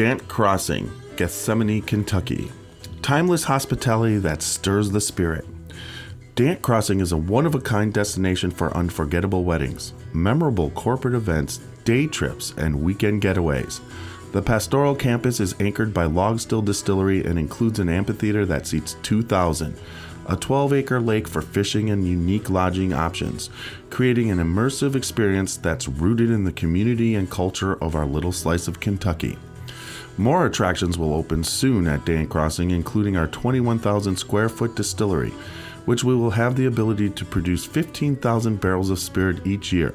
Dant Crossing, Gethsemane, Kentucky. Timeless hospitality that stirs the spirit. Dant Crossing is a one-of-a-kind destination for unforgettable weddings, memorable corporate events, day trips, and weekend getaways. The pastoral campus is anchored by Log Still Distillery and includes an amphitheater that seats 2,000, a 12-acre lake for fishing, and unique lodging options, creating an immersive experience that's rooted in the community and culture of our little slice of Kentucky. More attractions will open soon at Dant Crossing, including our 21,000 square foot distillery, which we will have the ability to produce 15,000 barrels of spirit each year,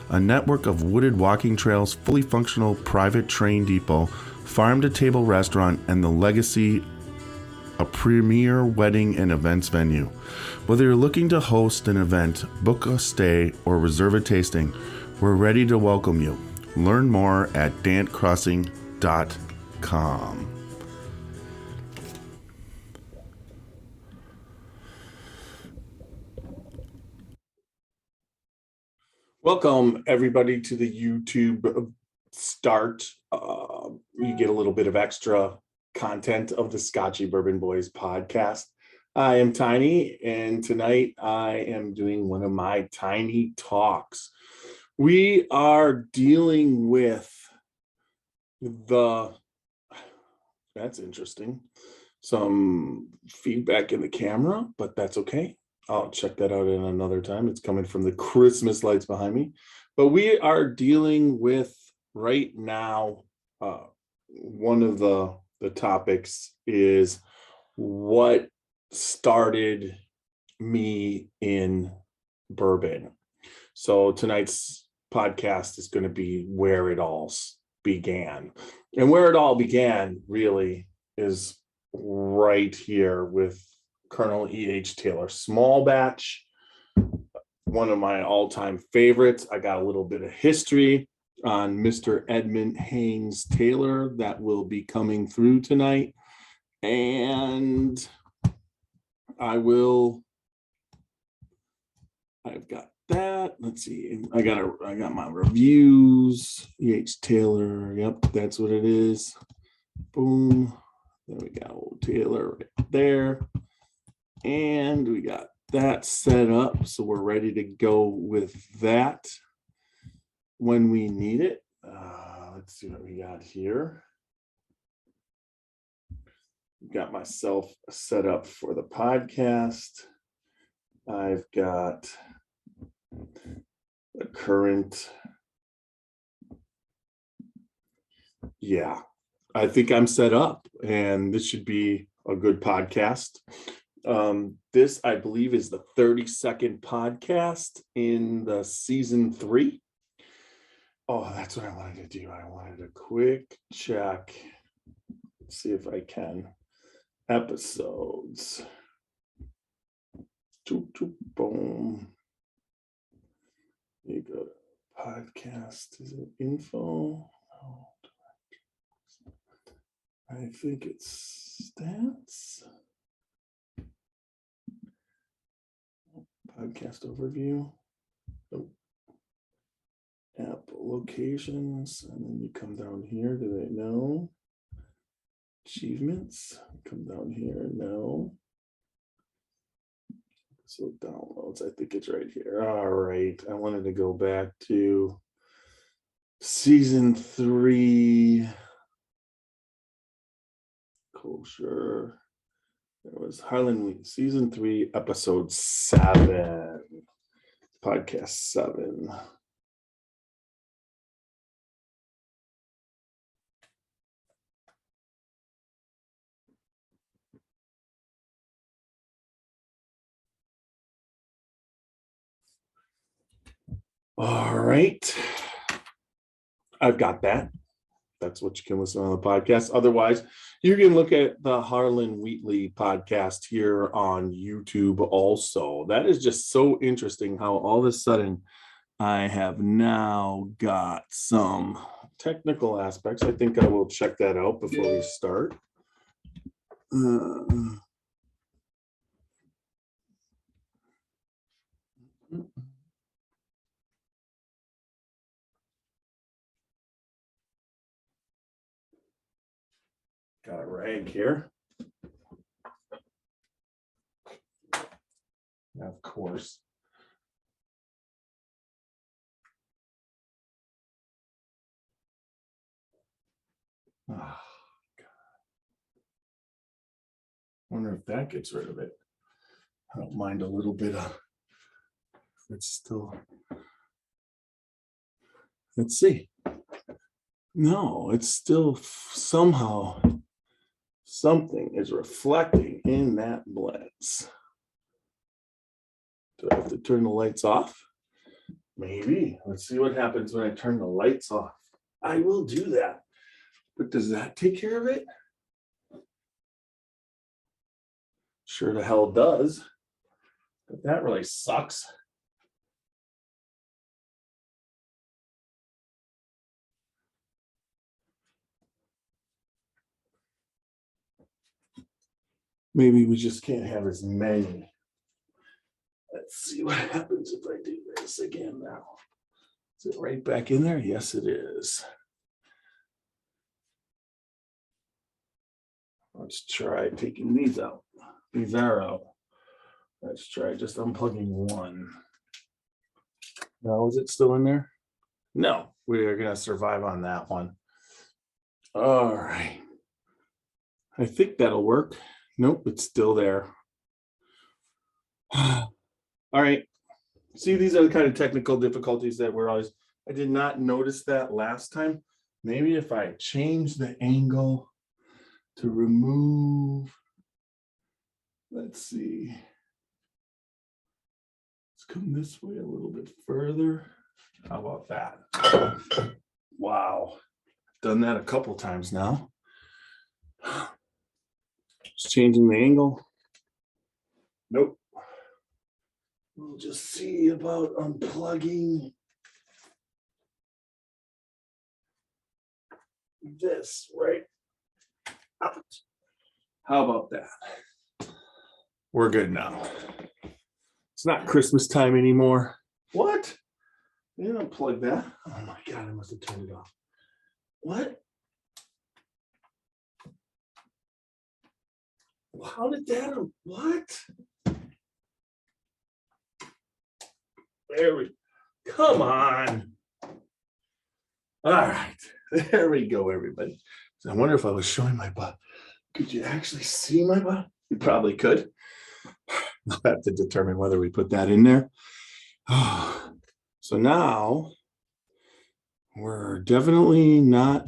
a network of wooded walking trails, fully functional private train depot, farm-to-table restaurant, and the Legacy, a premier wedding and events venue. Whether you're looking to host an event, book a stay, or reserve a tasting, we're ready to welcome you. Learn more at dantcrossing.com. Welcome, everybody, to the YouTube start. You get a little bit of extra content of the Scotchy Bourbon Boys podcast. I am Tiny, and tonight I am doing one of my tiny talks. We are dealing with that's interesting, some feedback in the camera, but that's okay. I'll check that out in another time. It's coming from the Christmas lights behind me. But we are dealing with right now, one of the topics is what started me in bourbon. So tonight's podcast is going to be where it all began. And where it all began really is right here with Colonel E.H. Taylor Small Batch, one of my all-time favorites. I got a little bit of history on Mr. Edmund Haynes Taylor that will be coming through tonight. And I've got that. Let's see. I got my reviews. E.H. Taylor. Yep, that's what it is. Boom. There we go. Old Taylor right there. And we got that set up, so we're ready to go with that when we need it. Let's see what we got here. Got myself set up for the podcast. I've got the current. Yeah, I think I'm set up, and this should be a good podcast. This, I believe, is the 32nd podcast in the season 3. Oh, that's what I wanted to do. I wanted a quick check. Let's see if I can. Episodes. Boom. You go to podcast. Is it info? Oh, I think it's stats. Podcast overview. Nope. App locations. And then you come down here. Do they know? Achievements. Come down here. No. So downloads. I think it's right here. All right. I wanted to go back to season 3. Kosher. It was Highland Week, season 3, episode 7, podcast 7. All right. I've got that. That's what you can listen on the podcast. Otherwise, you can look at the Harlan Wheatley podcast here on YouTube also. That is just so interesting how all of a sudden I have now got some technical aspects. I think I will check that out before we start. Got a rag here. Of course. Oh, God. Wonder if that gets rid of it. I don't mind a little bit of. It's still. Let's see. No, it's still somehow something is reflecting in that lens. Do I have to turn the lights off? Maybe. Let's see what happens when I turn the lights off. I will do that. But does that take care of it? Sure the hell does. But that really sucks. Maybe we just can't have as many. Let's see what happens if I do this again now. Is it right back in there? Yes, it is. Let's try taking these out. These are out. Let's try just unplugging one. Now, is it still in there? No, we are going to survive on that one. All right. I think that'll work. Nope, it's still there. All right. See, these are the kind of technical difficulties that we're always, I did not notice that last time. Maybe if I change the angle to remove, let's see. Let's come this way a little bit further. How about that? Wow. Done that a couple times now. Just changing the angle. Nope. We'll just see about unplugging this right out. How about that? We're good now. It's not Christmas time anymore. What? They didn't unplug that. Oh my God, I must have turned it off. What? How did that? What? There we come on. All right. There we go, everybody. So I wonder if I was showing my butt. Could you actually see my butt? You probably could. I'll have to determine whether we put that in there. So now we're definitely not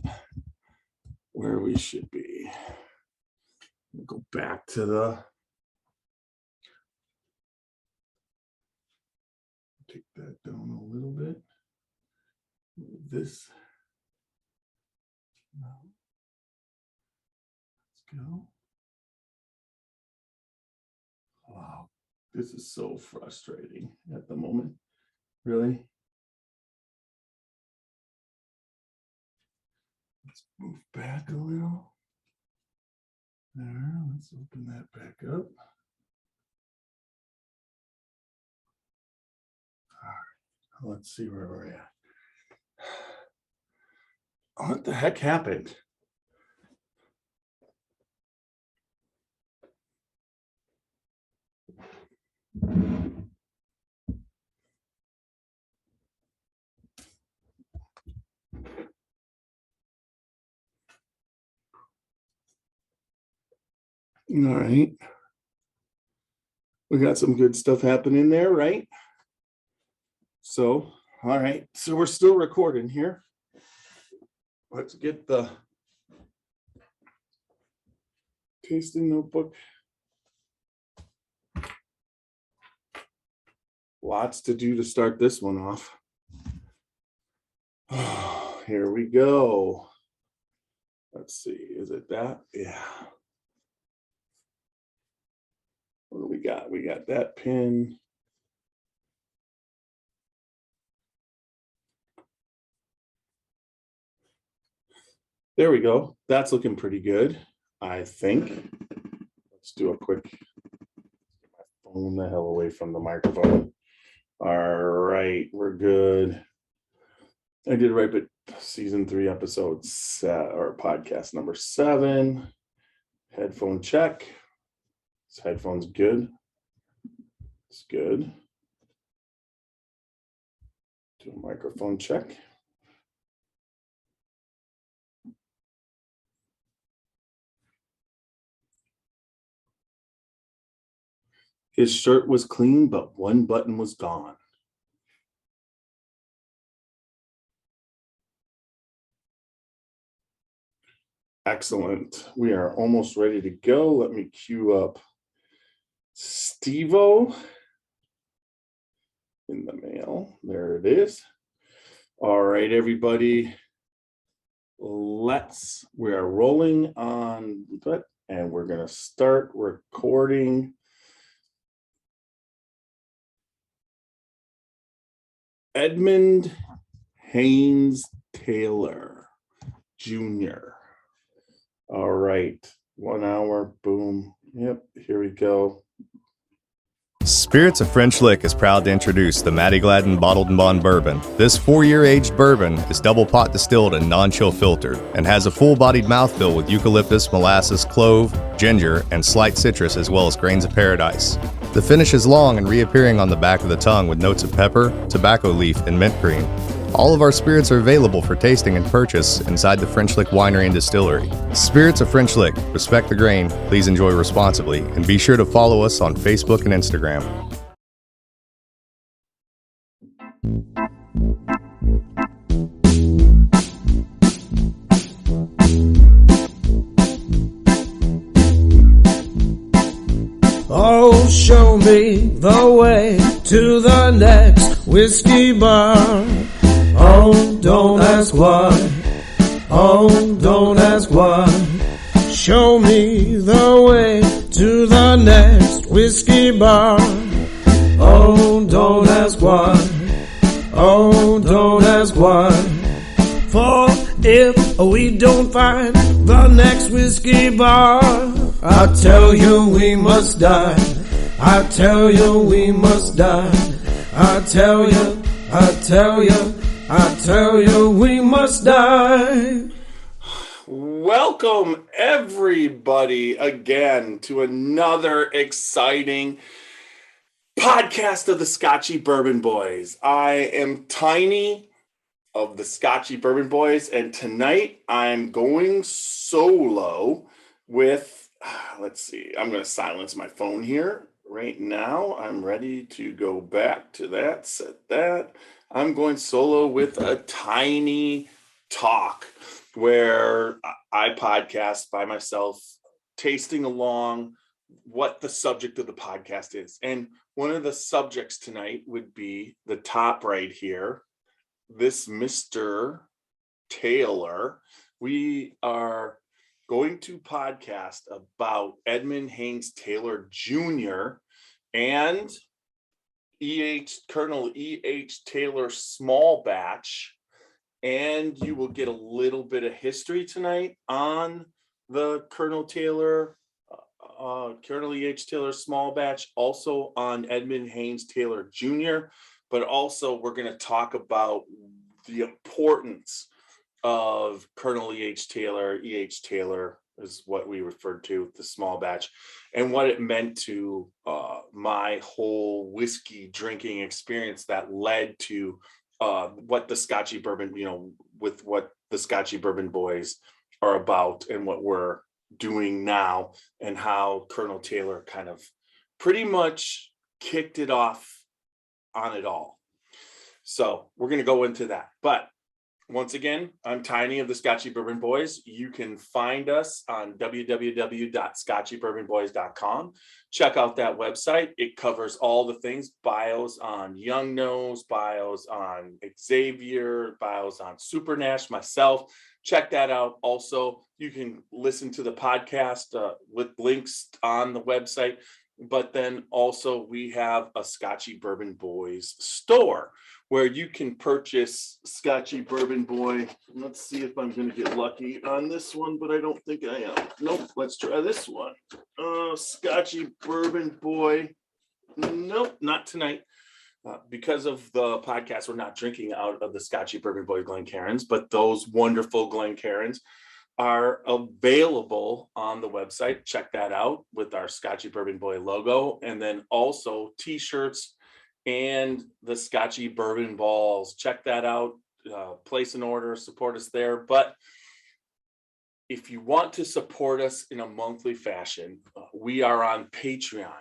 where we should be. We'll go back to the. Take that down a little bit. Move this. No. Let's go. Wow, this is so frustrating at the moment. Really? Let's move back a little. There, let's open that back up. All right, let's see where we're at. What the heck happened? All right. We got some good stuff happening there, right? So, all right. So we're still recording here. Let's get the tasting notebook. Lots to do to start this one off. Oh, here we go. Let's see. Is it that? Yeah. What do we got? We got that pin. There we go. That's looking pretty good, I think. Let's do a quick phone the hell away from the microphone. All right, we're good. I did right, but season 3 episodes or podcast number 7. Headphone check. This headphone's good. It's good. Do a microphone check. His shirt was clean, but one button was gone. Excellent. We are almost ready to go. Let me queue up Steve-O in the mail. There it is. All right, everybody. We are rolling on that, and we're going to start recording. Edmund Haynes Taylor Jr. All right, 1 hour, boom. Yep, here we go. Spirits of French Lick is proud to introduce the Matty Gladden Bottled and Bond Bourbon. This 4-year aged bourbon is double pot distilled and non-chill filtered, and has a full-bodied mouthfeel with eucalyptus, molasses, clove, ginger, and slight citrus, as well as grains of paradise. The finish is long and reappearing on the back of the tongue with notes of pepper, tobacco leaf, and mint green. All of our spirits are available for tasting and purchase inside the French Lick Winery and Distillery. Spirits of French Lick. Respect the grain, please enjoy responsibly, and be sure to follow us on Facebook and Instagram. Oh, show me the way to the next whiskey bar. Oh, don't ask why. Oh, don't ask why. Show me the way to the next whiskey bar. Oh, don't ask why. Oh, don't ask why. For if we don't find the next whiskey bar, I tell you we must die. I tell you we must die. I tell you, I tell you, I tell you we must die. Welcome, everybody, again to another exciting podcast of the Scotchy Bourbon Boys. I am Tiny of the Scotchy Bourbon Boys, and tonight I'm going solo with, let's see, I'm going to silence my phone here right now. I'm ready to go back to that, set that. I'm going solo with a tiny talk where I podcast by myself, tasting along what the subject of the podcast is. And one of the subjects tonight would be the top right here, this Mr. Taylor. We are going to podcast about Edmund Haynes Taylor Jr. and Colonel E.H. Taylor small batch, and you will get a little bit of history tonight on the Colonel E.H. Taylor small batch, also on Edmund Haynes Taylor Jr., but also we're going to talk about the importance of Colonel E.H. Taylor. E.H. Taylor is what we referred to, the small batch, and what it meant to my whole whiskey drinking experience that led to what the Scotchy Bourbon, with what the Scotchy Bourbon Boys are about and what we're doing now, and how Colonel Taylor kind of pretty much kicked it off on it all. So we're going to go into that. But once again, I'm Tiny of the Scotchy Bourbon Boys. You can find us on www.scotchybourbonboys.com. Check out that website. It covers all the things, bios on Young Nose, bios on Xavier, bios on Super Nash, myself. Check that out. Also, you can listen to the podcast with links on the website. But then also we have a Scotchy Bourbon Boys store where you can purchase Scotchy Bourbon Boy. Let's see if I'm going to get lucky on this one, but I don't think I am. Nope, let's try this one. Scotchy Bourbon Boy. Nope, not tonight. Because of the podcast, we're not drinking out of the Scotchy Bourbon Boy Glencairns, but those wonderful Glencairns are available on the website. Check that out with our Scotchy Bourbon Boy logo, and then also t-shirts and the Scotchy Bourbon balls. Check that out. Place an order, support us there. But if you want to support us in a monthly fashion, we are on Patreon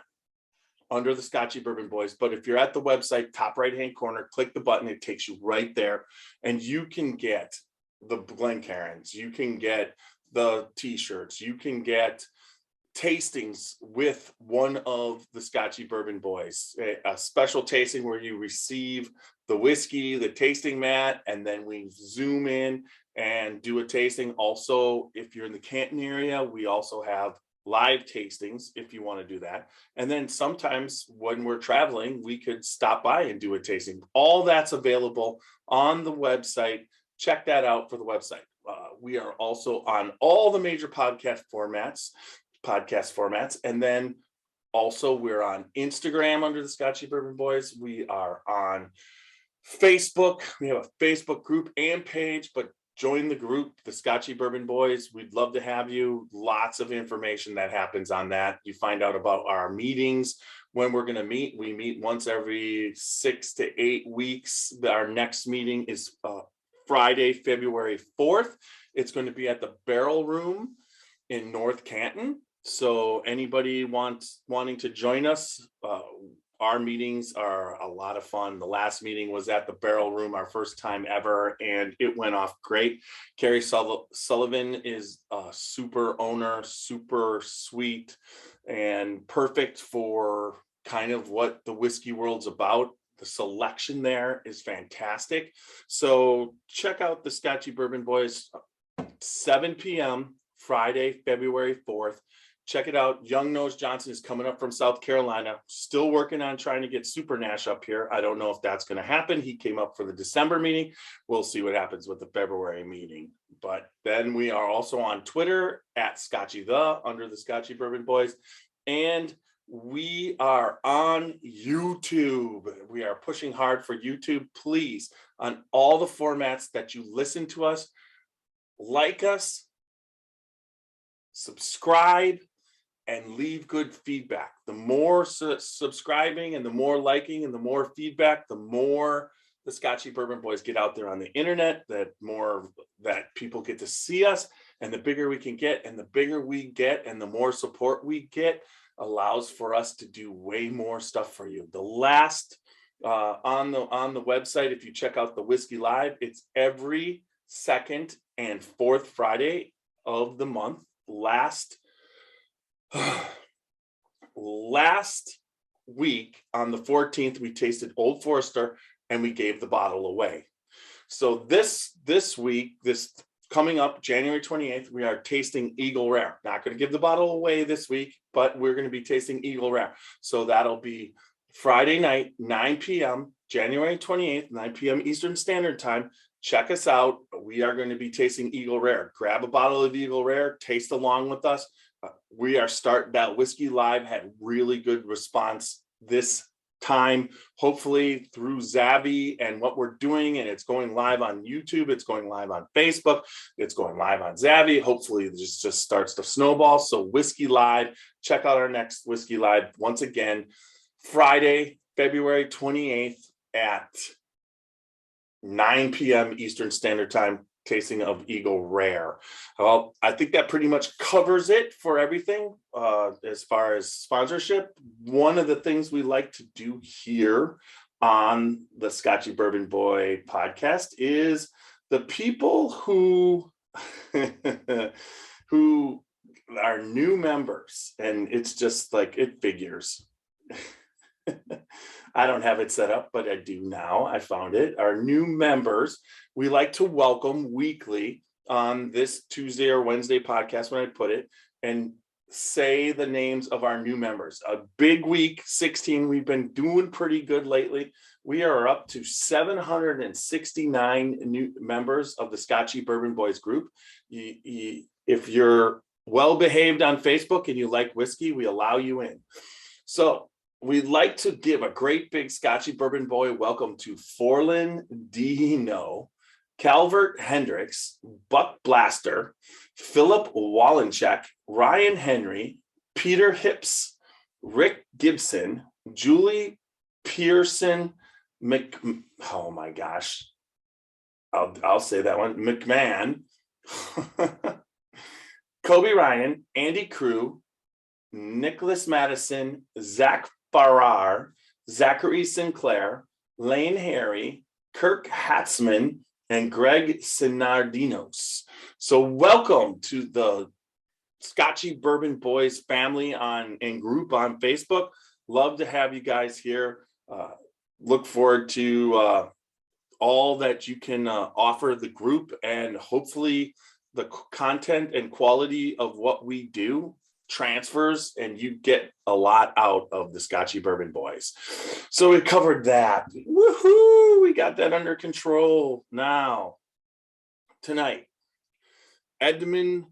under the Scotchy Bourbon Boys. But if you're at the website, top right-hand corner, click the button, it takes you right there, and you can get the Glencairns, you can get the t-shirts, you can get tastings with one of the Scotchy Bourbon Boys, a special tasting where you receive the whiskey, the tasting mat, and then we zoom in and do a tasting. Also, if you're in the Canton area, we also have live tastings if you want to do that. And then sometimes when we're traveling, we could stop by and do a tasting. All that's available on the website. Check that out for the website. We are also on all the major podcast formats. And then also we're on Instagram under the Scotchy Bourbon Boys. We are on Facebook. We have a Facebook group and page, but join the group, the Scotchy Bourbon Boys. We'd love to have you. Lots of information that happens on that. You find out about our meetings, when we're going to meet. We meet once every 6 to 8 weeks. Our next meeting is Friday, February 4th. It's going to be at the Barrel Room in North Canton. So anybody wanting to join us, our meetings are a lot of fun. The last meeting was at the Barrel Room, our first time ever, and it went off great. Carrie Sullivan is a super owner, super sweet, and perfect for kind of what the whiskey world's about. The selection there is fantastic. So check out the Scotchy Bourbon Boys, 7 p.m. Friday, February 4th. Check it out. Young Nose Johnson is coming up from South Carolina. Still working on trying to get Super Nash up here. I don't know if that's going to happen. He came up for the December meeting. We'll see what happens with the February meeting. But then we are also on Twitter at Scotchy under the Scotchy Bourbon Boys. And we are on YouTube. We are pushing hard for YouTube. Please, on all the formats that you listen to us, like us, subscribe, and leave good feedback. The more subscribing and the more liking and the more feedback, the more the Scotchy Bourbon Boys get out there on the internet, that more that people get to see us, and the bigger we can get, and the bigger we get and the more support we get allows for us to do way more stuff for you. The last on the website, if you check out the Whiskey Live, it's every second and fourth Friday of the month. Last week on the 14th, we tasted Old Forester and we gave the bottle away. So this week, this coming up January 28th, we are tasting Eagle Rare. Not going to give the bottle away this week, but we're going to be tasting Eagle Rare. So that'll be Friday night, 9 p.m., January 28th, 9 p.m. Eastern Standard Time. Check us out. We are going to be tasting Eagle Rare. Grab a bottle of Eagle Rare, taste along with us. We are starting that Whiskey Live, had really good response this time, hopefully through Zavvi and what we're doing. And it's going live on YouTube. It's going live on Facebook. It's going live on Zavvi. Hopefully this just starts to snowball. So Whiskey Live, check out our next Whiskey Live once again, Friday, February 28th at 9 p.m. Eastern Standard Time, tasting of Eagle Rare. Well, I think that pretty much covers it for everything as far as sponsorship. One of the things we like to do here on the Scotchy Bourbon Boy podcast is the people who who are new members, and it's just like it figures. I don't have it set up, but I do now. I found it. Our new members, we like to welcome weekly on this Tuesday or Wednesday podcast when I put it, and say the names of our new members. A big week, 16. We've been doing pretty good lately. We are up to 769 new members of the Scotchy Bourbon Boys group. If you're well behaved on Facebook and you like whiskey, we allow you in. So we'd like to give a great big Scotchy Bourbon Boy welcome to Forlin Dino, Calvert Hendricks, Buck Blaster, Philip Wallencheck, Ryan Henry, Peter Hips, Rick Gibson, Julie Pearson oh my gosh, I'll say that one, McMahon, Kobe Ryan, Andy Crew, Nicholas Madison, Zach Farrar, Zachary Sinclair, Lane Harry, Kirk Hatzman, and Greg Sinardinos. So welcome to the Scotchy Bourbon Boys family and group on Facebook. Love to have you guys here. Look forward to all that you can offer the group, and hopefully the content and quality of what we do transfers and you get a lot out of the Scotchy Bourbon Boys. So we covered that. Woohoo! We got that under control. Now, tonight, Edmund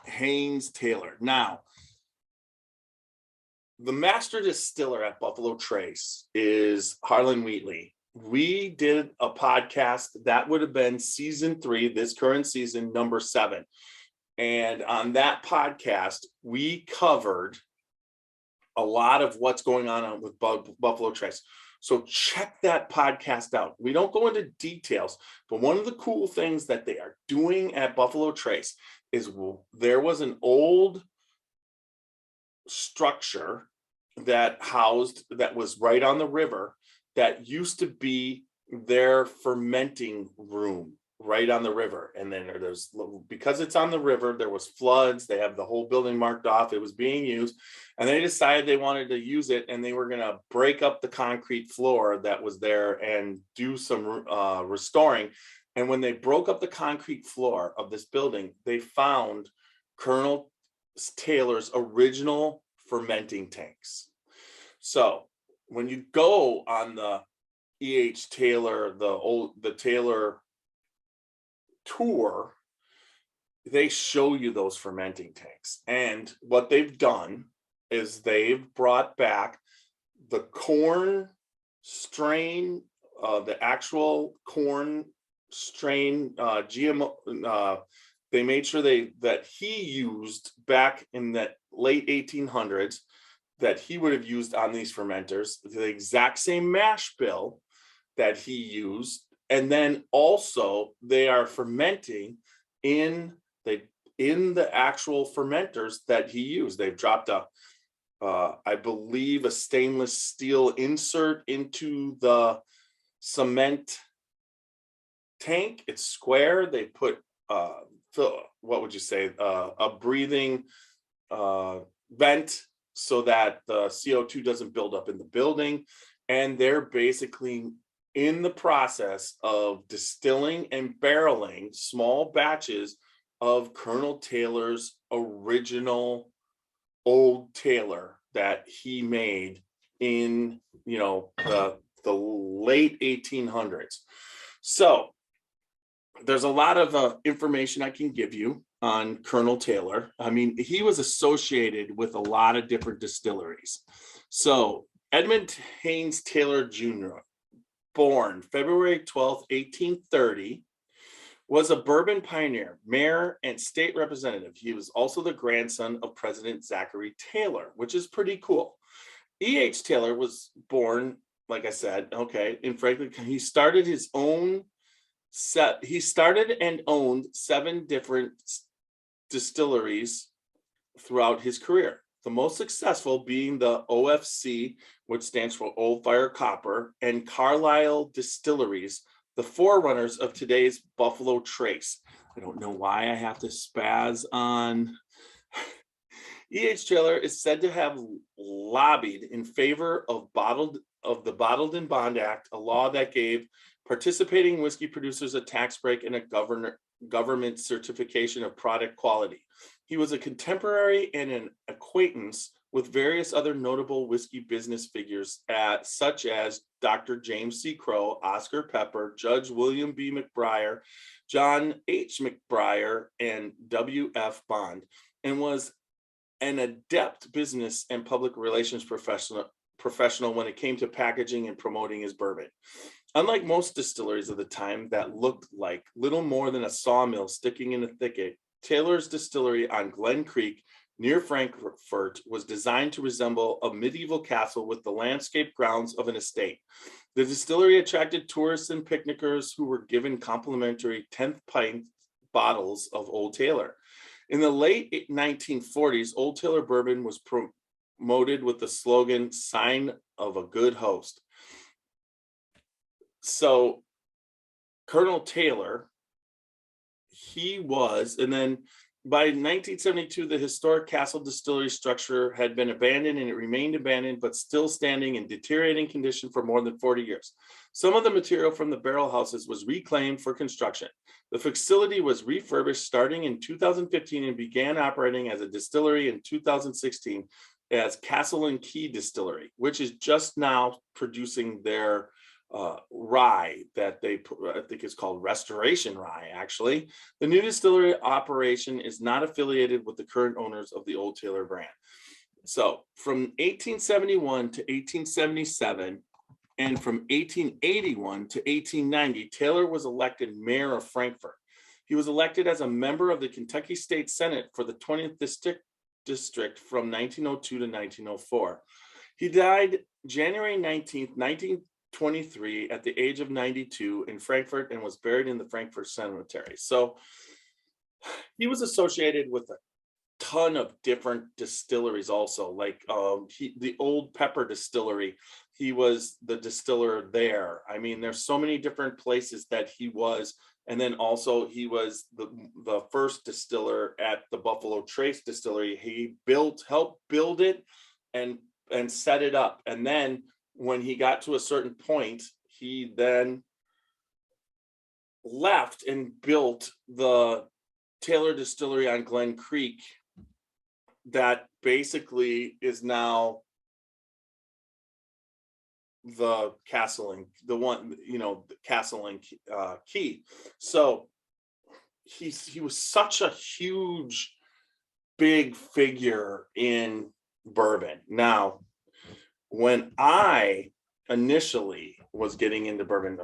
Haynes Taylor. Now, the master distiller at Buffalo Trace is Harlan Wheatley. We did a podcast that would have been season 3, this current season, number 7. And on that podcast, we covered a lot of what's going on with Buffalo Trace. So check that podcast out. We don't go into details, but one of the cool things that they are doing at Buffalo Trace is there was an old structure that was right on the river that used to be their fermenting room right on the river. And then because it's on the river, there was floods. They have the whole building marked off. It was being used, and they decided they wanted to use it, and they were going to break up the concrete floor that was there and do some restoring. And when they broke up the concrete floor of this building, they found Colonel Taylor's original fermenting tanks. So when you go on the E.H. Taylor, the Taylor tour, they show you those fermenting tanks. And what they've done is they've brought back the corn strain, the actual corn strain, GMO. They made sure that he used back in the late 1800s, that he would have used on these fermenters, the exact same mash bill that he used. And then also they are fermenting in the actual fermenters that he used. They've dropped I believe, a stainless steel insert into the cement tank. It's square. They put what would you say, a breathing vent so that the CO2 doesn't build up in the building. And they're basically in the process of distilling and barreling small batches of Colonel Taylor's original Old Taylor that he made in, the late 1800s. So there's a lot of information I can give you on Colonel Taylor. I mean, he was associated with a lot of different distilleries. So Edmund Haynes Taylor Jr., born February 12th, 1830, was a bourbon pioneer, mayor, and state representative. He was also the grandson of President Zachary Taylor, which is pretty cool. E.H. Taylor was born, like I said, in Franklin. He started and owned 7 different distilleries throughout his career. The most successful being the OFC, which stands for Old Fire Copper, and Carlisle Distilleries, the forerunners of today's Buffalo Trace. I don't know why I have to spaz on. E.H. Taylor is said to have lobbied in favor of the Bottled in Bond Act, a law that gave participating whiskey producers a tax break and a government certification of product quality. He was a contemporary and an acquaintance with various other notable whiskey business figures such as Dr. James C. Crowe, Oscar Pepper, Judge William B. McBriar, John H. McBriar, and W.F. Bond, and was an adept business and public relations professional when it came to packaging and promoting his bourbon. Unlike most distilleries of the time that looked like little more than a sawmill sticking in a thicket, Taylor's distillery on Glen Creek near Frankfurt was designed to resemble a medieval castle with the landscape grounds of an estate. The distillery attracted tourists and picnickers who were given complimentary 10th pint bottles of Old Taylor. In the late 1940s, Old Taylor bourbon was promoted with the slogan, "Sign of a Good Host." So Colonel Taylor, and then by 1972, the historic castle distillery structure had been abandoned, and it remained abandoned, but still standing in deteriorating condition for more than 40 years. Some of the material from the barrel houses was reclaimed for construction. The facility was refurbished starting in 2015 and began operating as a distillery in 2016 as Castle and Key Distillery, which is just now producing their rye that I think is called Restoration Rye, actually. The new distillery operation is not affiliated with the current owners of the Old Taylor brand. So from 1871 to 1877 and from 1881 to 1890, Taylor was elected mayor of Frankfurt. He was elected as a member of the Kentucky State Senate for the 20th District from 1902 to 1904. He died January 19th, 1923 at the age of 92 in Frankfurt and was buried in the Frankfurt Cemetery. So he was associated with a ton of different distilleries also, like the Old Pepper Distillery. He was the distiller there. I mean, there's so many different places that he was. And then also he was the first distiller at the Buffalo Trace Distillery. He helped build it and set it up. And then when he got to a certain point, he then left and built the Taylor Distillery on Glen Creek that basically is now the Castle and the Castle and Key. So he was such a huge, big figure in bourbon. Now, when I initially was getting into bourbon,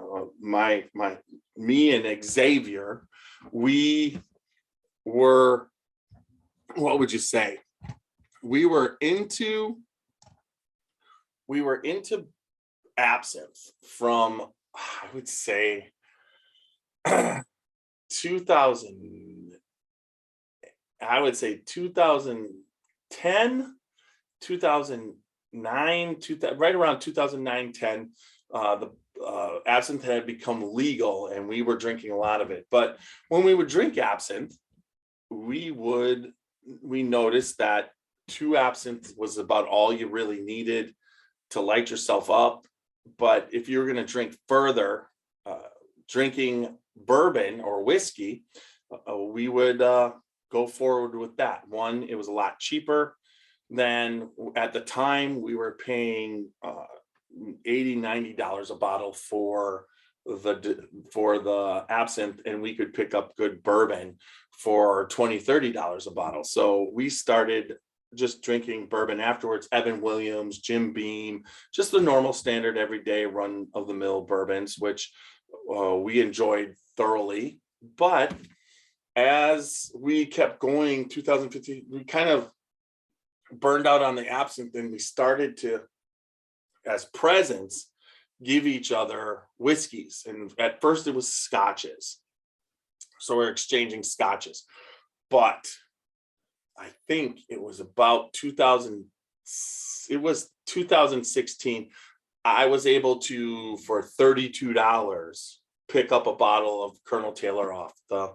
me and Xavier, we were, what would you say? We were into absinthe from, I would say, 2010, 2009, right around 2009, 10. The absinthe had become legal and we were drinking a lot of it. But when we would drink absinthe, we noticed that 2 absinthe was about all you really needed to light yourself up. But if you were going to drink further, drinking bourbon or whiskey, we would go forward with that. One, it was a lot cheaper than at the time. We were paying $80-$90 a bottle for the absinthe, and we could pick up good bourbon for $20-$30 a bottle. So we started just drinking bourbon afterwards. Evan Williams, Jim Beam, just the normal standard everyday run of the mill bourbons, which we enjoyed thoroughly. But as we kept going, 2015, we kind of burned out on the absinthe, and we started to, as presents, give each other whiskeys. And at first it was scotches. So we're exchanging scotches. But I think it was about 2016, I was able to, for $32, pick up a bottle of Colonel Taylor off the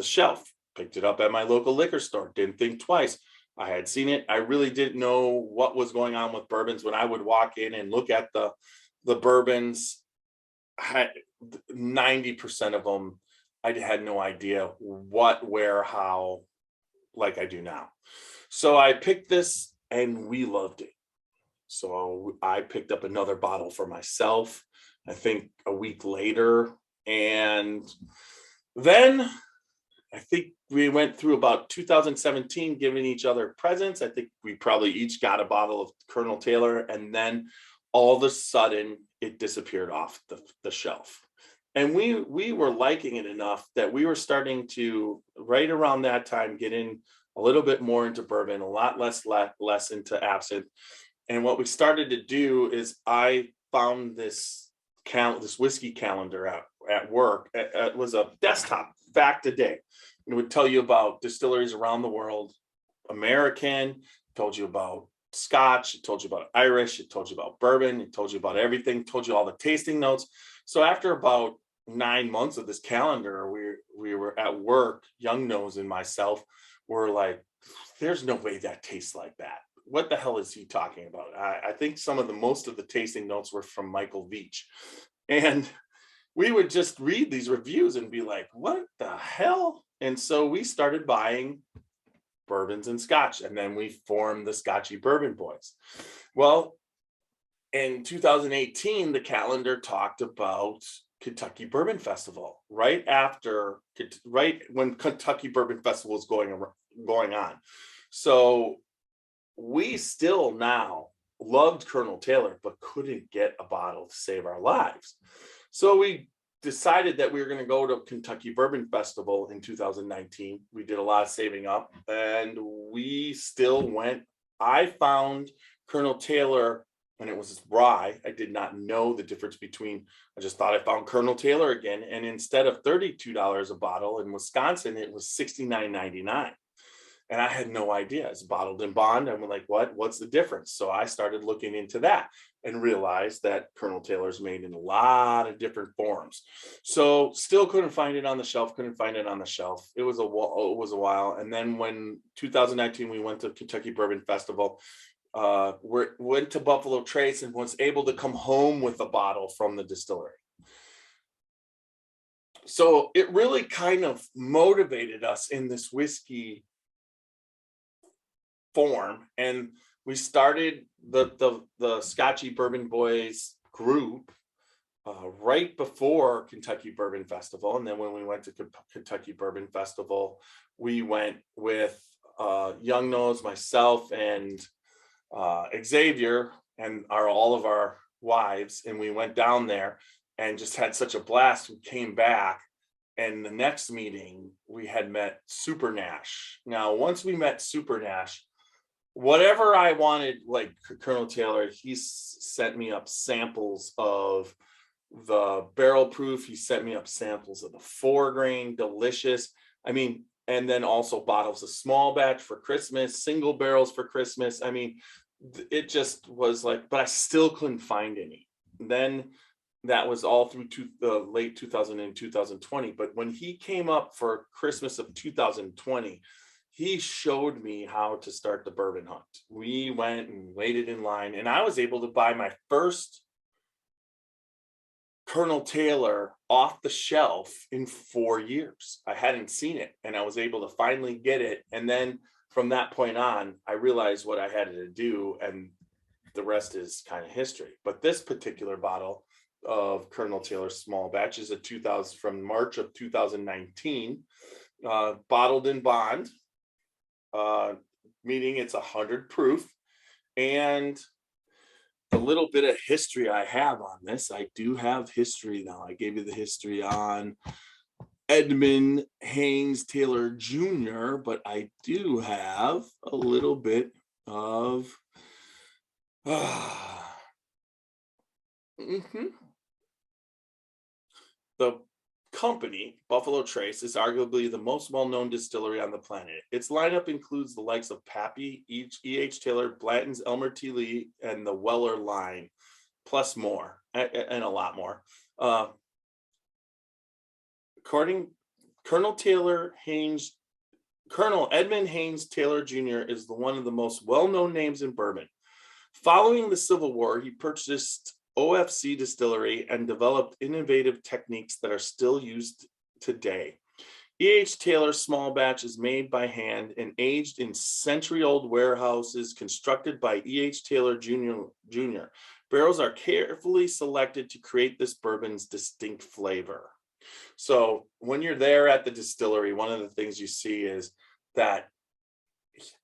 shelf. Picked it up at my local liquor store. Didn't think twice. I had seen it. I really didn't know what was going on with bourbons. When I would walk in and look at the bourbons, 90% of them, I had no idea what, where, how, like I do now. So I picked this and we loved it. So I picked up another bottle for myself, I think a week later. And then I think we went through about 2017 giving each other presents. I think we probably each got a bottle of Colonel Taylor, and then all of a sudden it disappeared off the shelf. And we were liking it enough that we were starting to, right around that time, get in a little bit more into bourbon, a lot less into absinthe. And what we started to do is I found this whiskey calendar at work. It was a desktop fact a day. It would tell you about distilleries around the world, American, told you about Scotch, it told you about Irish, it told you about bourbon, it told you about everything, told you all the tasting notes. So after about 9 months of this calendar, we were at work, Young Nose and myself were like, there's no way that tastes like that. What the hell is he talking about? I think most of the tasting notes were from Michael Veach. And we would just read these reviews and be like, what the hell? And so we started buying bourbons and Scotch, and then we formed the Scotchy Bourbon Boys. Well, in 2018, the calendar talked about Kentucky Bourbon Festival right when Kentucky Bourbon Festival was going on. So we still now loved Colonel Taylor, but couldn't get a bottle to save our lives. So we decided that we were going to go to Kentucky Bourbon Festival in 2019. We did a lot of saving up, and we still went. I found Colonel Taylor, and it was rye. I did not know the difference between, I just thought I found Colonel Taylor again. And instead of $32 a bottle in Wisconsin, it was $69.99. And I had no idea. It's bottled in bond. I'm like, what's the difference? So I started looking into that and realized that Colonel Taylor's made in a lot of different forms. So still couldn't find it on the shelf. It was a while. And then when 2019, we went to Kentucky Bourbon Festival, went to Buffalo Trace and was able to come home with a bottle from the distillery. So it really kind of motivated us in this whiskey form, and we started the Scotchy Bourbon Boys group right before Kentucky Bourbon Festival. And then when we went to Kentucky Bourbon Festival, we went with Young Nose, myself, and Xavier, and all of our wives, and we went down there and just had such a blast. We came back, and the next meeting we had met Super Nash. Now, once we met Super Nash, whatever I wanted, like Colonel Taylor, he sent me up samples of the barrel proof. He sent me up samples of the 4-grain, delicious. I mean, and then also bottles of small batch for Christmas, single barrels for Christmas. I mean, it just was like, but I still couldn't find any. Then that was all through the late 2000 and 2020. But when he came up for Christmas of 2020, he showed me how to start the bourbon hunt. We went and waited in line, and I was able to buy my first Colonel Taylor off the shelf in 4 years. I hadn't seen it, and I was able to finally get it. And then from that point on, I realized what I had to do, and the rest is kind of history. But this particular bottle of Colonel Taylor small batch is from March of 2019, bottled in bond, meaning it's 100 proof. And a little bit of history I have on this, I do have history now. I gave you the history on Edmund Haynes Taylor Jr., but I do have a little bit of the company, Buffalo Trace, is arguably the most well-known distillery on the planet. Its lineup includes the likes of Pappy, E.H. Taylor, Blanton's, Elmer T. Lee, and the Weller line, plus more, and a lot more. According Colonel Edmund Haynes Taylor Jr. is one of the most well-known names in bourbon. Following the Civil War, he purchased OFC Distillery and developed innovative techniques that are still used today. E.H. Taylor small batch is made by hand and aged in century-old warehouses constructed by E.H. Taylor Jr. Barrels are carefully selected to create this bourbon's distinct flavor. So when you're there at the distillery, one of the things you see is that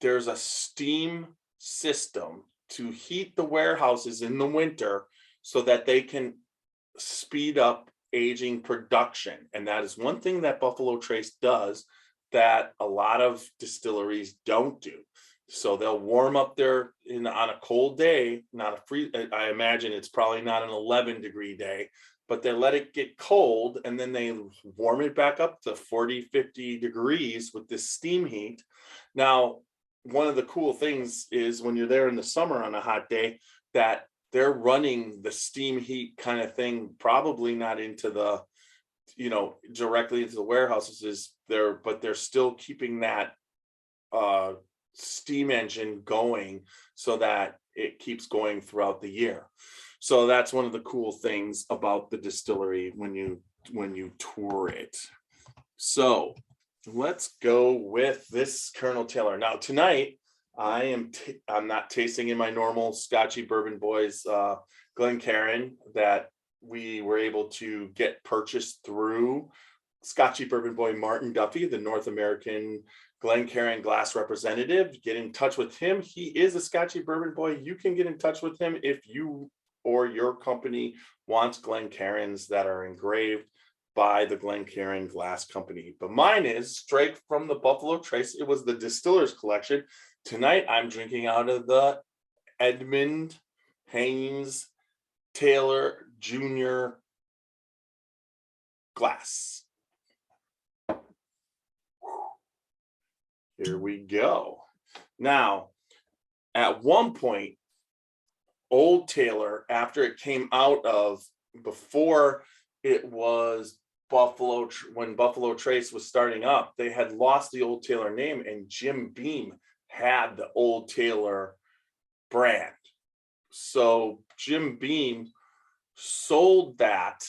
there's a steam system to heat the warehouses in the winter so that they can speed up aging production. And that is one thing that Buffalo Trace does that a lot of distilleries don't do. So they'll warm up on a cold day, not a free, I imagine it's probably not an 11-degree day, but they let it get cold and then they warm it back up to 40, 50 degrees with this steam heat. Now, one of the cool things is when you're there in the summer on a hot day, that they're running the steam heat kind of thing, probably not into the, directly into the warehouses but they're still keeping that steam engine going so that it keeps going throughout the year. So that's one of the cool things about the distillery when you tour it. So let's go with this Colonel Taylor. Now tonight I'm not tasting in my normal Scotchy Bourbon Boys Glencairn that we were able to get purchased through Scotchy Bourbon Boy Martin Duffy, the North American Glencairn glass representative. Get in touch with him. He is a Scotchy Bourbon Boy. You can get in touch with him if you or your company wants Glencairns that are engraved by the Glencairn Glass Company. But mine is straight from the Buffalo Trace. It was the Distiller's Collection. Tonight I'm drinking out of the Edmund Haynes Taylor Jr. glass. Here we go. Now, at one point, Old Taylor, after it came out of, before it was Buffalo, when Buffalo Trace was starting up, they had lost the Old Taylor name, and Jim Beam had the Old Taylor brand. So Jim Beam sold that,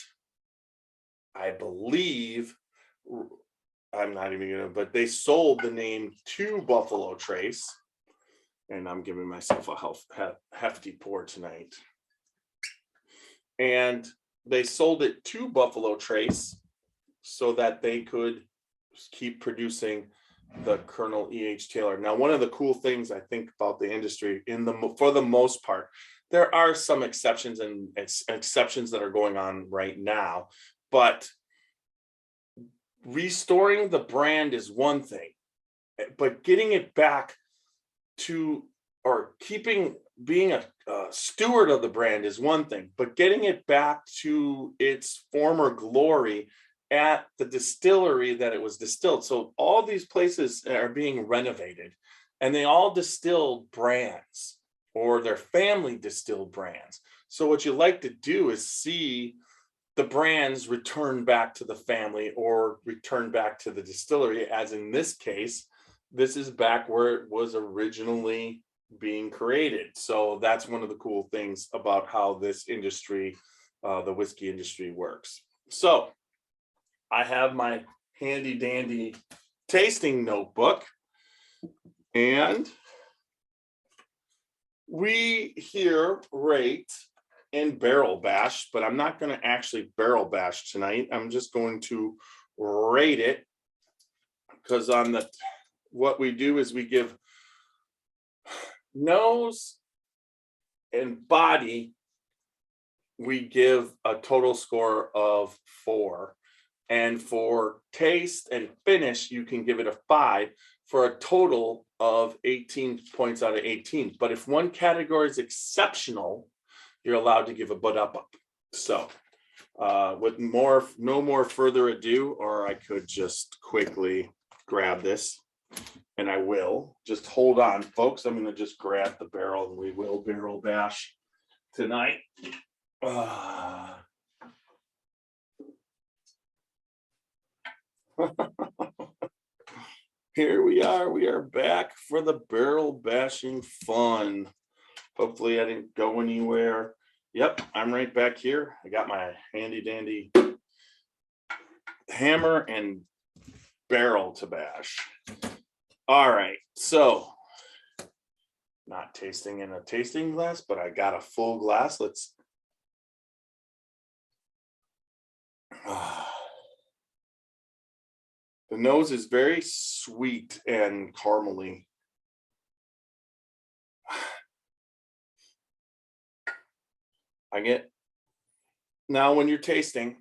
I believe, I'm not even gonna, but they sold the name to Buffalo Trace, and I'm giving myself a hefty pour tonight. And they sold it to Buffalo Trace so that they could keep producing the Colonel E.H. Taylor. Now, one of the cool things I think about the industry, for the most part, there are some exceptions and exceptions that are going on right now, but restoring the brand is one thing, but getting it back to, or being a steward of the brand is one thing, but getting it back to its former glory at the distillery that it was distilled. So all these places are being renovated, and they all distilled brands, or their family distilled brands. So what you like to do is see the brands return back to the family or return back to the distillery, as in this case, this is back where it was originally being created. So that's one of the cool things about how this industry, the whiskey industry, works. So I have my handy dandy tasting notebook, and we here rate and barrel bash, but I'm not going to actually barrel bash tonight. I'm just going to rate it, because what we do is we give nose and body, we give a total score of 4. And for taste and finish, you can give it a 5 for a total of 18 points out of 18. But if one category is exceptional, you're allowed to give a butt up. So with no more further ado, or I could just quickly grab this, and I will. Just hold on, folks. I'm going to just grab the barrel, and we will barrel bash tonight. Here we are. We are back for the barrel bashing fun. Hopefully I didn't go anywhere. Yep, I'm right back here. I got my handy dandy hammer and barrel to bash. All right, so not tasting in a tasting glass, but I got a full glass. Let's the nose is very sweet and caramely. I get, now when you're tasting,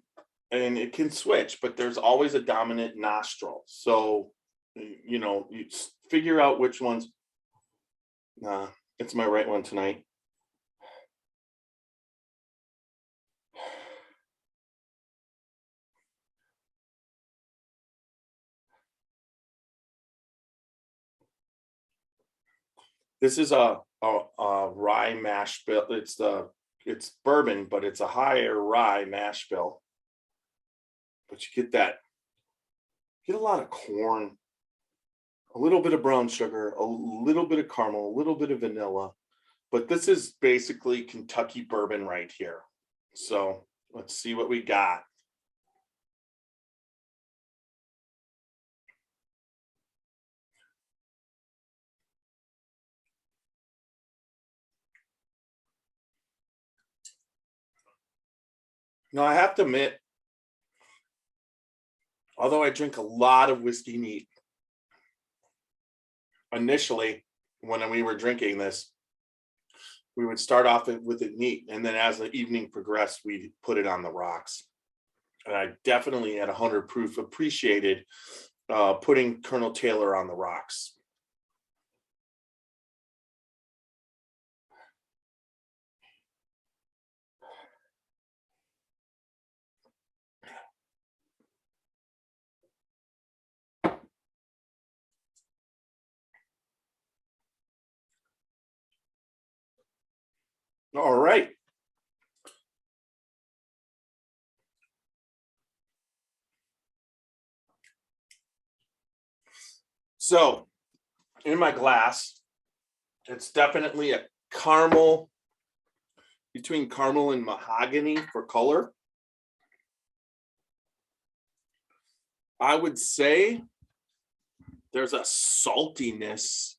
and it can switch, but there's always a dominant nostril. So, you know, you figure out which ones. Nah, it's my right one tonight. This is a rye mash bill. It's bourbon, but it's a higher rye mash bill. But you get a lot of corn, a little bit of brown sugar, a little bit of caramel, a little bit of vanilla. But this is basically Kentucky bourbon right here. So let's see what we got. Now, I have to admit, although I drink a lot of whiskey neat, initially, when we were drinking this, we would start off with it neat. And then as the evening progressed, we put it on the rocks. And I definitely at 100 proof appreciated putting Colonel Taylor on the rocks. All right. So in my glass, it's definitely a caramel, between caramel and mahogany for color. I would say there's a saltiness,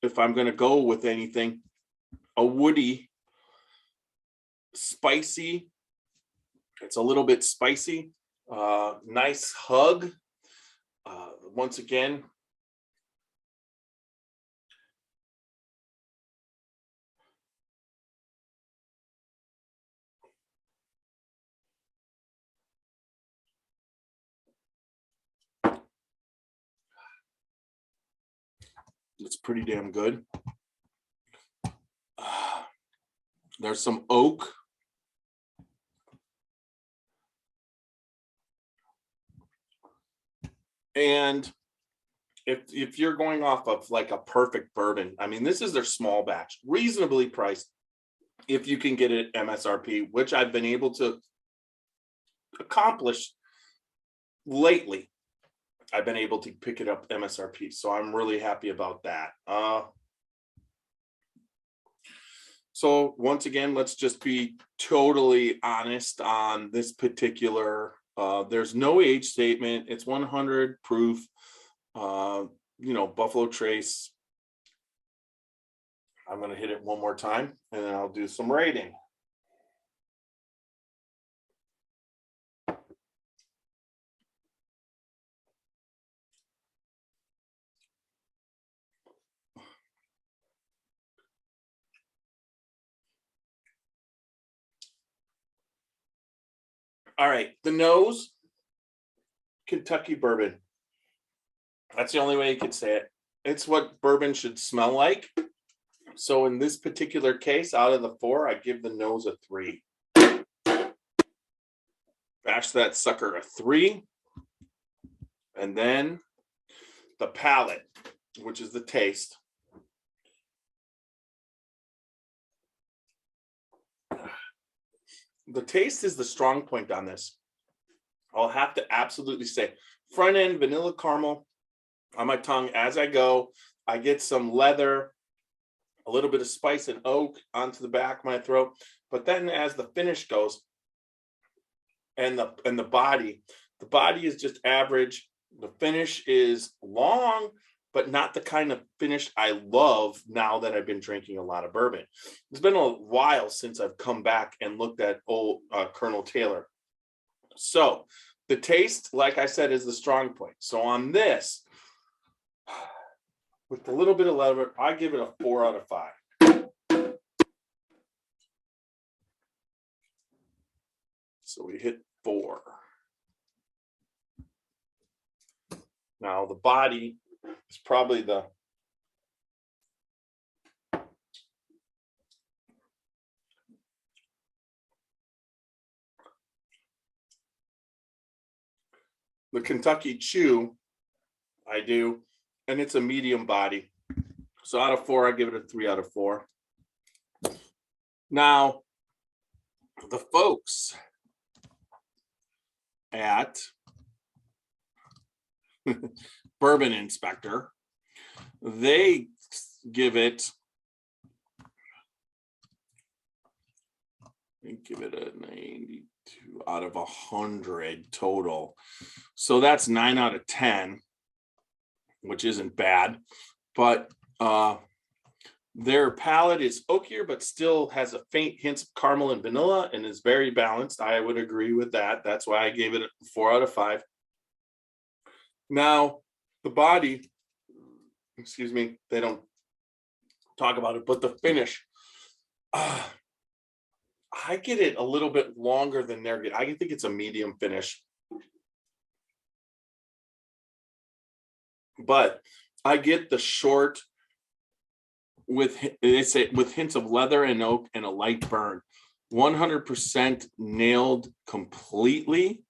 if I'm going to go with anything, a woody, spicy. It's a little bit spicy. Nice hug. Once again, it's pretty damn good. There's some oak. And if you're going off of like a perfect bourbon, I mean, this is their small batch, reasonably priced if you can get it at MSRP, which I've been able to accomplish lately. I've been able to pick it up MSRP, so I'm really happy about that. So once again, let's just be totally honest on this particular. There's no age statement. It's 100 proof. You know, Buffalo Trace. I'm going to hit it one more time, and then I'll do some rating. All right, the nose, Kentucky bourbon. That's the only way you could say it. It's what bourbon should smell like. So in this particular case, out of the 4, I give the nose a 3. Bash that sucker a 3. And then the palate, which is the taste. The taste is the strong point on this. I'll have to absolutely say front end vanilla caramel on my tongue as I go. I get some leather, a little bit of spice and oak onto the back of my throat. But then as the finish goes, and the body is just average. The finish is long, but not the kind of finish I love now that I've been drinking a lot of bourbon. It's been a while since I've come back and looked at old Colonel Taylor. So the taste, like I said, is the strong point. So on this, with a little bit of leather, I give it a 4 out of 5. So we hit 4. Now the body is probably the Kentucky Chew, I do, and it's a medium body. So out of 4, I give it a 3 out of 4. Now, the folks at Bourbon Inspector, they give it a 92 out of 100 total. So that's 9 out of 10, which isn't bad, but their palate is oakier, but still has a faint hint of caramel and vanilla and is very balanced. I would agree with that. That's why I gave it a 4 out of 5. Now, the body, excuse me, they don't talk about it, but the finish, I get it a little bit longer than they're getting. I think it's a medium finish, but I get the short with, they say, with hints of leather and oak and a light burn. 100% nailed completely.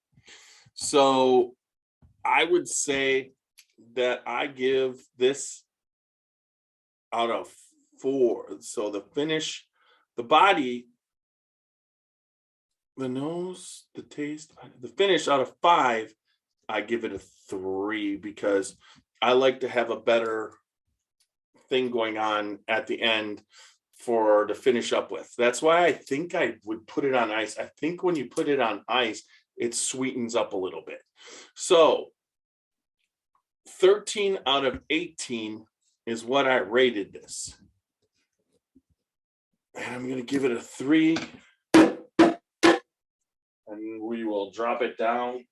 So I would say that I give this out of 4. So the finish, the body, the nose, the taste, the finish, out of 5, I give it a 3 because I like to have a better thing going on at the end for to finish up with. That's why I think I would put it on ice. I think when you put it on ice, it sweetens up a little bit. So 13 out of 18 is what I rated this. And I'm going to give it a 3. And we will drop it down.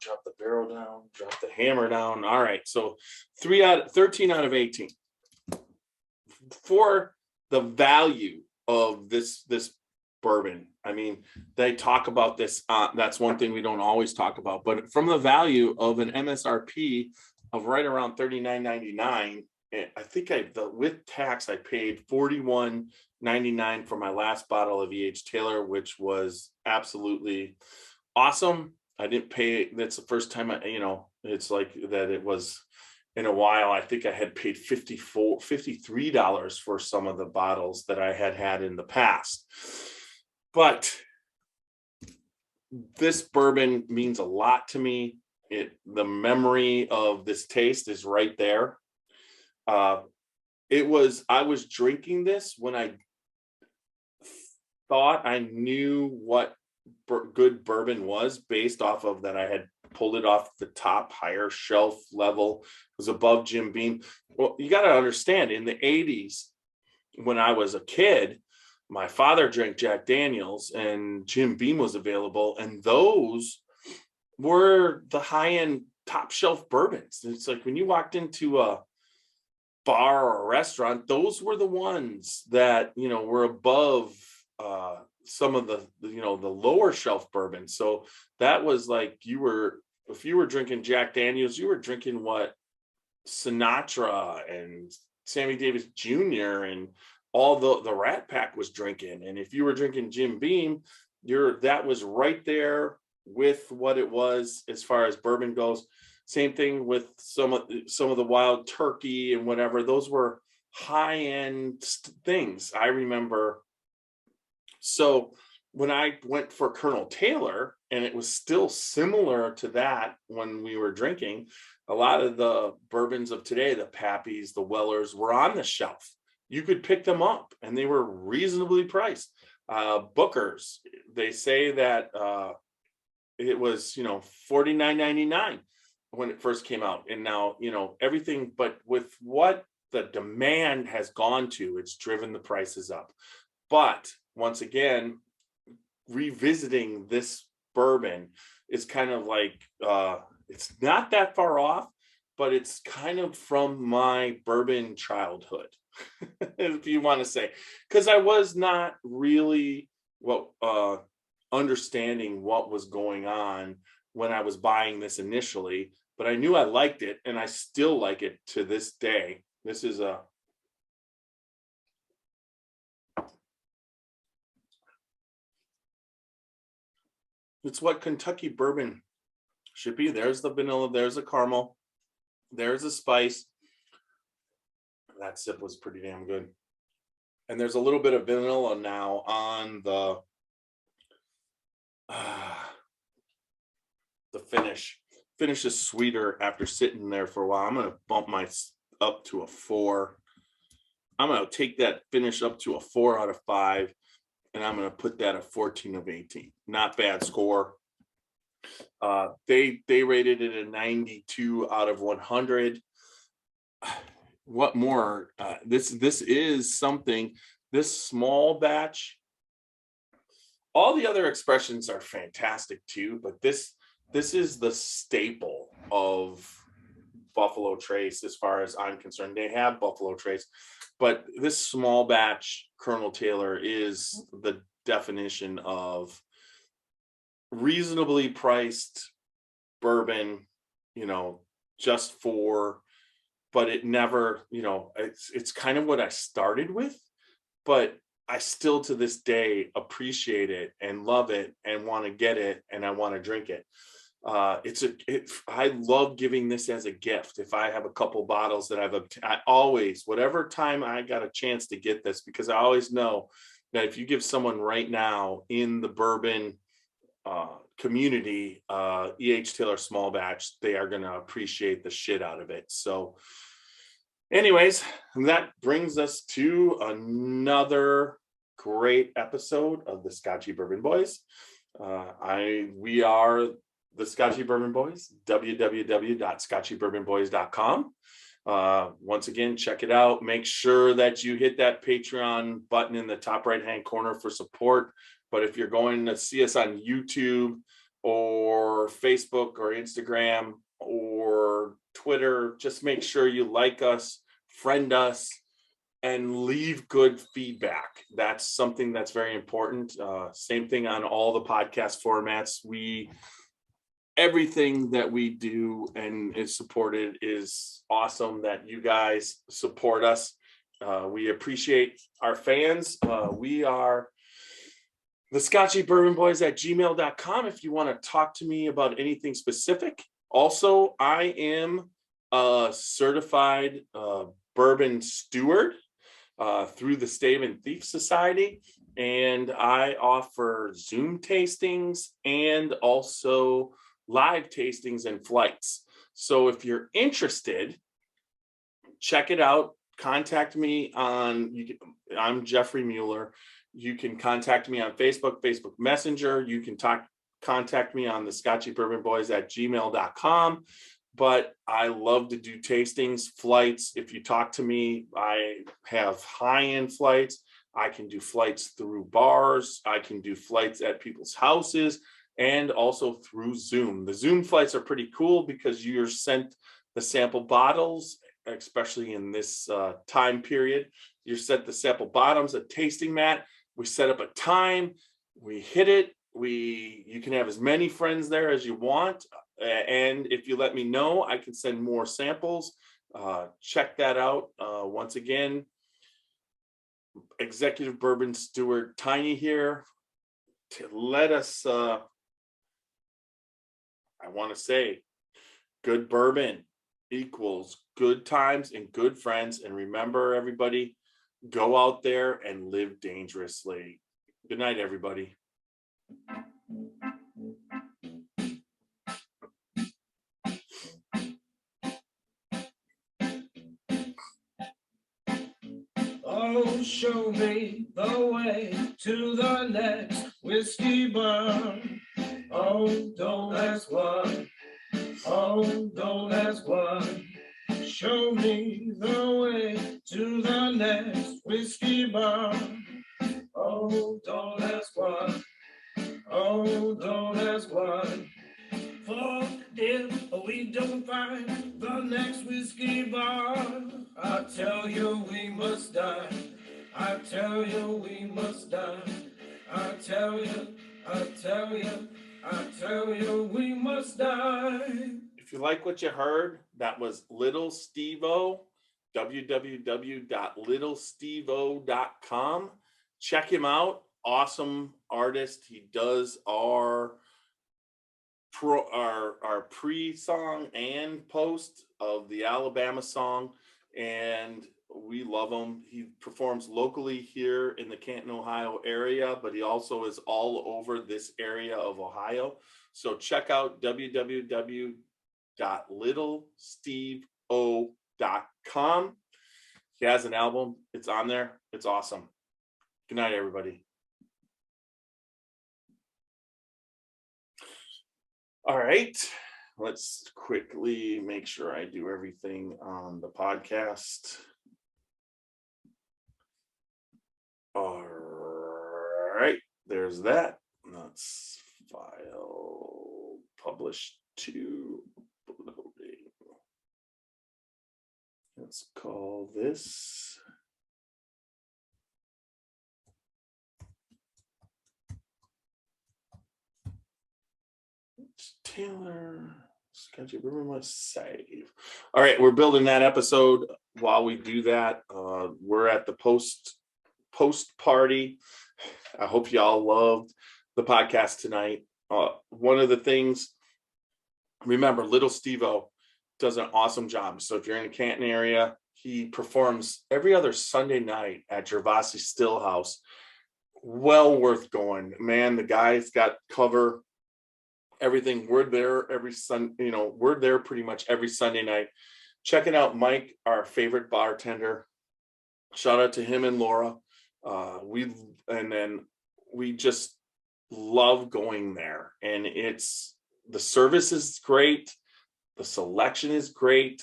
Drop the barrel down, drop the hammer down. All right, so 13 out of 18. For the value of this bourbon, I mean, they talk about this. That's one thing we don't always talk about. But from the value of an MSRP of right around $39.99, I think with tax I paid $41.99 for my last bottle of E.H. Taylor, which was absolutely awesome. I didn't pay. That's the first time it's like that. It was in a while. I think I had paid $53 for some of the bottles that I had in the past. But this bourbon means a lot to me. The memory of this taste is right there. I was drinking this when I thought I knew what good bourbon was, based off of that I had pulled it off the top higher shelf level. It was above Jim Beam. Well, you got to understand, in the 80s when I was a kid, my father drank Jack Daniels and Jim Beam was available, and those were the high-end top shelf bourbons. It's like when you walked into a bar or a restaurant, those were the ones that were above some of the the lower shelf bourbon. So that was like, if you were drinking Jack Daniels, you were drinking what Sinatra and Sammy Davis Jr. and all the Rat Pack was drinking. And if you were drinking Jim Beam, that was right there with what it was as far as bourbon goes. Same thing with some of the Wild Turkey and whatever. Those were high-end things, I remember. So when I went for Colonel Taylor, and it was still similar to that when we were drinking, a lot of the bourbons of today, the Pappies, the Wellers, were on the shelf. You could pick them up, and they were reasonably priced. Booker's, they say that it was $49.99 when it first came out, and now everything. But with what the demand has gone to, it's driven the prices up. But once again, revisiting this bourbon is kind of like, it's not that far off, but it's kind of from my bourbon childhood, if you want to say, because I was not really understanding what was going on when I was buying this initially, but I knew I liked it, and I still like it to this day. This is it's what Kentucky bourbon should be. There's the vanilla, there's the caramel, there's the spice. That sip was pretty damn good. And there's a little bit of vanilla now on the finish. Finish is sweeter after sitting there for a while. I'm going to bump my up to a 4. I'm going to take that finish up to a 4 out of 5, and I'm going to put that a 14 of 18. Not bad score. They rated it a 92 out of 100. What more? This is something. This small batch. All the other expressions are fantastic too, but this is the staple of Buffalo Trace as far as I'm concerned. They have Buffalo Trace, but this small batch Colonel Taylor is the definition of reasonably priced bourbon, just for, but it never, it's kind of what I started with, but I still to this day appreciate it and love it and want to get it and I want to drink it. I love giving this as a gift. If I have a couple bottles that I always, whatever time I got a chance to get this, because I always know that if you give someone right now in the bourbon community, E.H. Taylor small batch, they are going to appreciate the shit out of it. So anyways, that brings us to another great episode of the Scotchy Bourbon Boys. We are the Scotchy Bourbon Boys, www.scotchybourbonboys.com. Once again, check it out. Make sure that you hit that Patreon button in the top right-hand corner for support. But if you're going to see us on YouTube or Facebook or Instagram or Twitter, just make sure you like us, friend us, and leave good feedback. That's something that's very important. Same thing on all the podcast formats. Everything that we do and is supported is awesome that you guys support us. We appreciate our fans. We are the Scotchy Bourbon Boys at gmail.com if you want to talk to me about anything specific. Also, I am a certified bourbon steward through the Stave and Thief Society, and I offer Zoom tastings and also live tastings and flights. So if you're interested, check it out. Contact me I'm Jeffrey Mueller. You can contact me on Facebook Messenger. You can contact me on the Scotchy Bourbon Boys at gmail.com. But I love to do tastings, flights. If you talk to me, I have high-end flights. I can do flights through bars. I can do flights at people's houses and also through Zoom. The Zoom flights are pretty cool because you're sent the sample bottles, especially in this time period. You're sent the sample bottoms, a tasting mat. We set up a time. We hit it. You can have as many friends there as you want. And if you let me know, I can send more samples. Check that out. Once again, Executive Bourbon Steward Tiny here to let us, I want to say, good bourbon equals good times and good friends. And remember, everybody, go out there and live dangerously. Good night, everybody. Oh, show me the way to the next whiskey bar. Oh, don't ask why. Oh, don't ask why. Show me the way to the next whiskey bar. Oh, don't ask why. Oh, don't ask why. For if we don't find the next whiskey bar, I tell you we must die. I tell you we must die. I tell you, I tell you, I tell you we must die. If you like what you heard, that was Little Steve-O, www.littlestevo.com. Check him out. Awesome artist. He does our pre-song and post of the Alabama song, and we love him. He performs locally here in the Canton, Ohio area, but he also is all over this area of Ohio. So check out www.littlestevo.com. He has an album. It's on there. It's awesome. Good night, everybody. All right, let's quickly make sure I do everything on the podcast. All right, there's that. Let's file, publish to loading. Let's call this Taylor Scotchy Bourbon must save. All right, we're building that episode. While we do that, we're at the post party. I hope y'all loved the podcast tonight. One of the things, remember, Little Steve-O does an awesome job. So if you're in the Canton area, he performs every other Sunday night at Gervasi Stillhouse. Well worth going, man. The guy's got cover. Everything. We're there every Sunday. We're there pretty much every Sunday night. Checking out Mike, our favorite bartender. Shout out to him and Laura. We just love going there, and the service is great, the selection is great,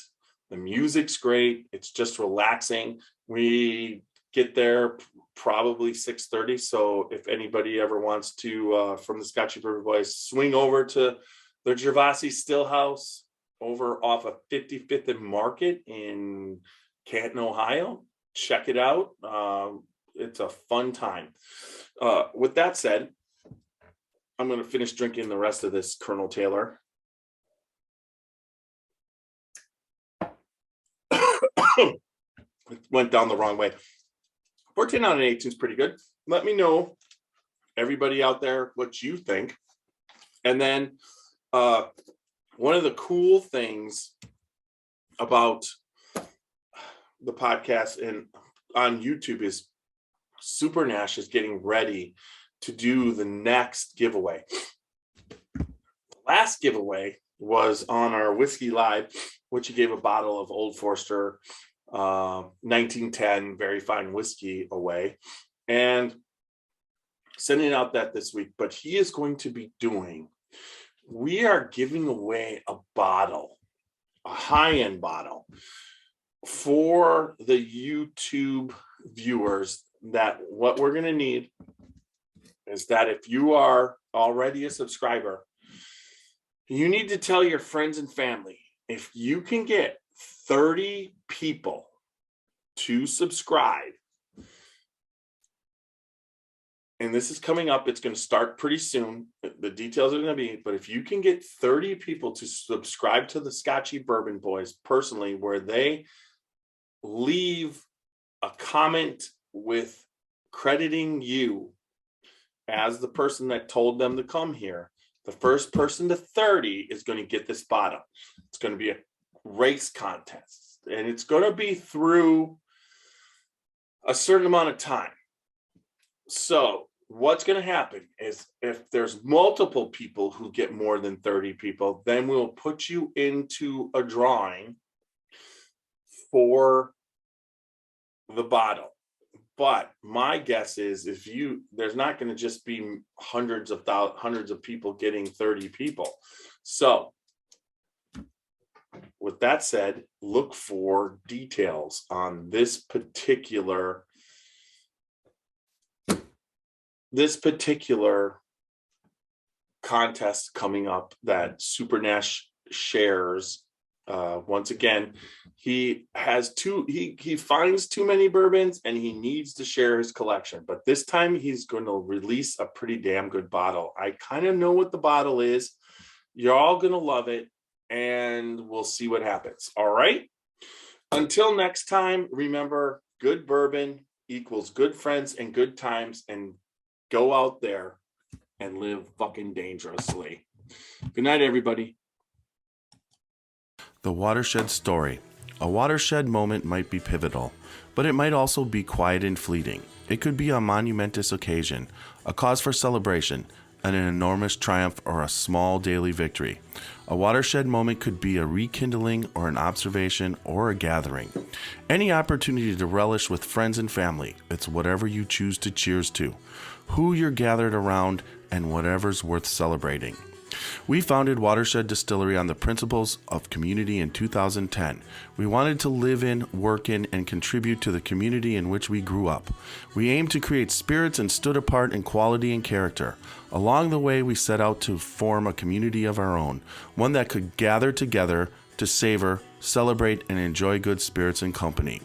the music's great. It's just relaxing. We get there probably 6:30. So if anybody ever wants to, from the Scotchy Bourbon Boys, swing over to the Gervasi Stillhouse over off of 55th and Market in Canton, Ohio. Check it out. It's a fun time. With that said, I'm going to finish drinking the rest of this Colonel Taylor. It went down the wrong way. 14 out of 18 is pretty good. Let me know, everybody out there, what you think. And then one of the cool things about the podcast and on YouTube is Super Nash is getting ready to do the next giveaway. The last giveaway was on our Whiskey Live, which he gave a bottle of Old Forester 1910 very fine whiskey away, and sending out that this week. But he is going to be we are giving away a bottle, a high-end bottle for the YouTube viewers. That what we're going to need is that if you are already a subscriber, you need to tell your friends and family. If you can get 30 people to subscribe, and this is coming up, it's going to start pretty soon. The details are going to be, but if you can get 30 people to subscribe to the Scotchy Bourbon Boys personally, where they leave a comment with crediting you as the person that told them to come here, the first person to 30 is going to get this bottle. It's going to be a race contest, and it's going to be through a certain amount of time. So what's going to happen is if there's multiple people who get more than 30 people, then we'll put you into a drawing for the bottle. But my guess is there's not going to just be hundreds of people getting 30 people. So with that said, look for details on this particular contest coming up that Super Nash shares Once again, he finds too many bourbons and he needs to share his collection. But this time he's going to release a pretty damn good bottle. I kind of know what the bottle is. You're all going to love it, and we'll see what happens. All right. Until next time, remember, good bourbon equals good friends and good times, and go out there and live fucking dangerously. Good night, everybody. The Watershed Story. A watershed moment might be pivotal, but it might also be quiet and fleeting. It could be a monumentous occasion, a cause for celebration, an enormous triumph, or a small daily victory. A watershed moment could be a rekindling or an observation or a gathering. Any opportunity to relish with friends and family. It's whatever you choose to cheers to, who you're gathered around, and whatever's worth celebrating. We founded Watershed Distillery on the principles of community in 2010. We wanted to live in, work in, and contribute to the community in which we grew up. We aimed to create spirits and stood apart in quality and character. Along the way, we set out to form a community of our own, one that could gather together to savor, celebrate, and enjoy good spirits and company.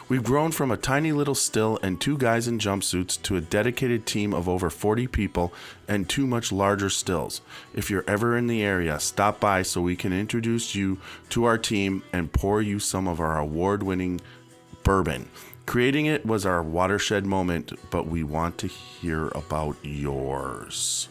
We've grown from a tiny little still and 2 guys in jumpsuits to a dedicated team of over 40 people and 2 much larger stills. If you're ever in the area, stop by so we can introduce you to our team and pour you some of our award-winning bourbon. Creating it was our watershed moment, but we want to hear about yours.